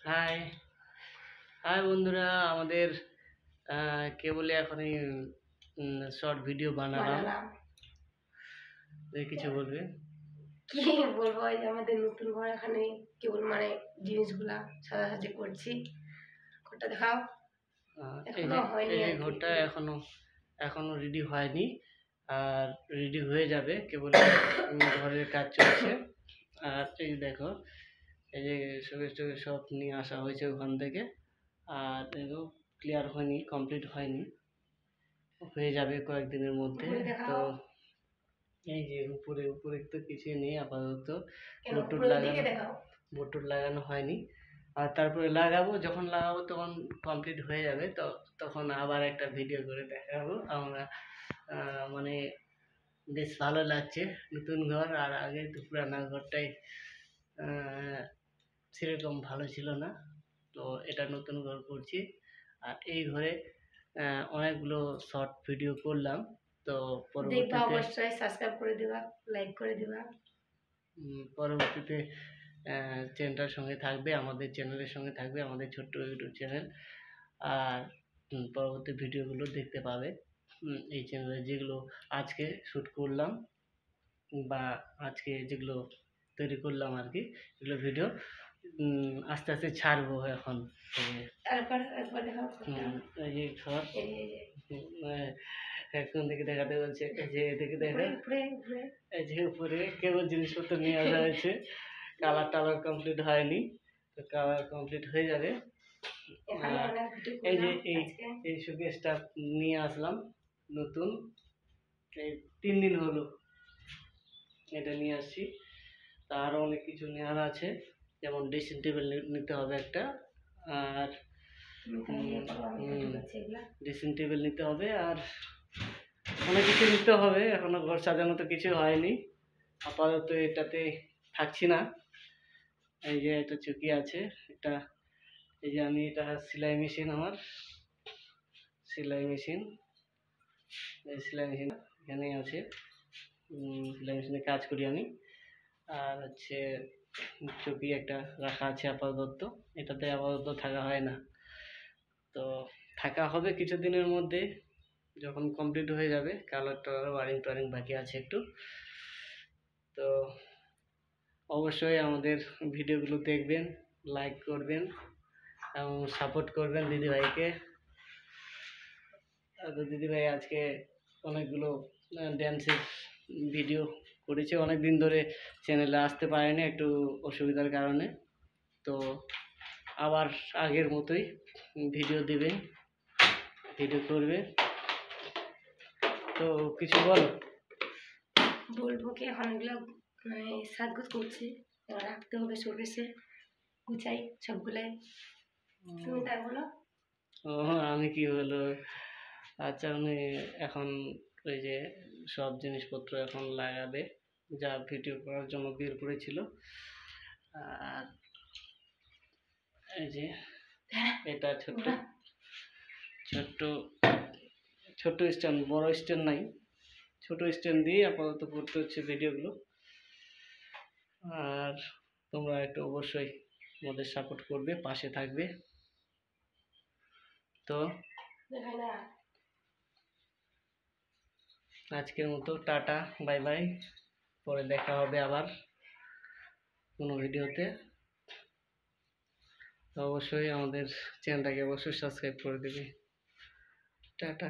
High high বন্ধুরা, আমাদের কেবলই এখনই শর্ট ভিডিও বানালাম। কিছু বলবে? কি বলবো, এই যে আমাদের নতুন ঘর, এখানে কেবল মানে জিনিসগুলা সাজাসাজি করছি। ঘরটা দেখাও। এখনো হয়নি, এই ঘরটা এখনো রেডি হয়নি, আর রেডি হয়ে যাবে। কেবল ঘরের কাজ চলছে। আর এই দেখো, এই যে শোকেস টোকেস সব নিয়ে আসা হয়েছে ওখান থেকে। আর দেখো, ক্লিয়ার হয়নি, কমপ্লিট হয়নি, হয়ে যাবে কয়েকদিনের মধ্যে। তো এই যে উপরে উপরে তো কিছুই নেই আপাতত, বোর্ড লাগানো হয়নি। আর তারপরে লাগাবো, যখন লাগাবো তখন কমপ্লিট হয়ে যাবে। তো তখন আবার একটা ভিডিও করে দেখাবো আমরা। মানে বেশ ভালো লাগছে নতুন ঘর। আর আগে তো পুরানা ঘরটাই সেরকম ভালো ছিল না। তো এটা নতুন ঘর করছি। আর এই ঘরে অনেকগুলো শর্ট ভিডিও করলাম। তো পরবর্তীতে অবশ্যই সাবস্ক্রাইব করে দিবা, লাইক করে দিবা। পরবর্তীতে চ্যানেলটার সঙ্গে থাকবে, আমাদের চ্যানেলের সঙ্গে থাকবে, আমাদের ছোট্ট ইউটিউব চ্যানেল। আর পরবর্তী ভিডিওগুলো দেখতে পাবে এই চ্যানেলে, যেগুলো আজকে শ্যুট করলাম বা আজকে যেগুলো তৈরি করলাম আর কি, এগুলো ভিডিও আস্তে আস্তে ছাড়বো। এখন এই যে ঘর এখন থেকে দেখাতে বলছে, এই যে এদিকে দেখা, এই যে উপরে কেবল জিনিসপত্র নিয়ে আসা হয়েছে। কালার টালার কমপ্লিট হয়নি, তো কালার কমপ্লিট হয়ে যাবে। এই যে এই শোকেসটা নিয়ে আসলাম নতুন, এই 3 দিন হলো এটা নিয়ে আসছি। তা আরও অনেক কিছু নেওয়ার আছে, যেমন ড্রেসিং টেবিল নিতে হবে একটা, আর ড্রেসিং টেবিল নিতে হবে, আর অনেক কিছু নিতে হবে। এখনো ঘর সাজানো তো কিছু হয়নি, আপাতত এটাতে থাকছি না। এই যে একটা চুকি আছে, এটা এই যে আমি, এটা সেলাই মেশিন, আমার সেলাই মেশিন, এই সেলাই মেশিন এখানেই আছে। সেলাই মেশিনে কাজ করি আমি। আর হচ্ছে চুকি একটা রাখা আছে আপাতত, এটাতে আপাতত থাকা হয় না। তো থাকা হবে কিছুদিনের মধ্যে, যখন কমপ্লিট হয়ে যাবে। কালার টালার ওয়ারিং টোয়ারিং বাকি আছে একটু। তো অবশ্যই আমাদের ভিডিওগুলো দেখবেন, লাইক করবেন এবং সাপোর্ট করবেন দিদিভাইকে। তো দিদিভাই আজকে অনেকগুলো ড্যান্সের ভিডিও করেছে, অনেক দিন ধরে চ্যানেলে আসতে পারেনি একটু অসুবিধার কারণে। তো আবার আগের মতোই ভিডিও দেবে, ভিডিও করবে। তো কিছু বলবো কি, এখন এগুলো মানে সাজগোজ করছি, রাখতে হবে শোকেসে, গুছাই সবগুলাই। তুমি তাই বলো। আমি কি হলো, আচ্ছা আমি এখন ওই যে সব জিনিসপত্র এখন লাগাবে, যা ভিডিও করার জন্য বের করেছিল। আর এই যে এটা ছোট্ট ছোট্ট ছোট্ট স্ট্যান্ড, বড় স্ট্যান্ড নাই, ছোট স্ট্যান্ড দিয়ে আপাতত করতে হচ্ছে ভিডিওগুলো। আর তোমরা একটু অবশ্যই আমাদের সাপোর্ট করবে, পাশে থাকবে। তো আজকের মতো টাটা, বাই বাই। পরে দেখা হবে আবার কোনো ভিডিওতে। তো অবশ্যই আমাদের চ্যানেলটাকে অবশ্যই সাবস্ক্রাইব করে দেবে। টাটা।